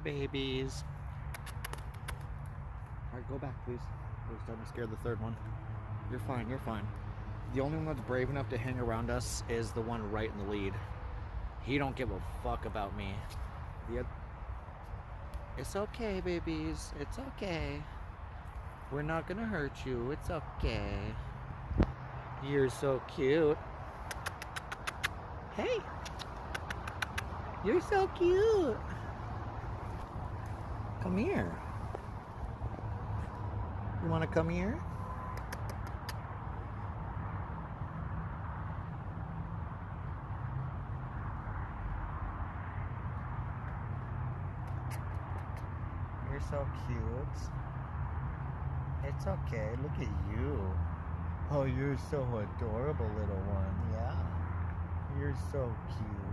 babies. Alright, go back, please. We're starting to scare the third one. You're fine, you're fine. The only one that's brave enough to hang around us is the one right in the lead. He don't give a fuck about me. It's okay, babies. It's okay. We're not gonna hurt you. It's okay. You're so cute. Hey! You're so cute! Come here. You wanna come here? You're so cute. It's okay, look at you. Oh, you're so adorable, little one, yeah? You're so cute.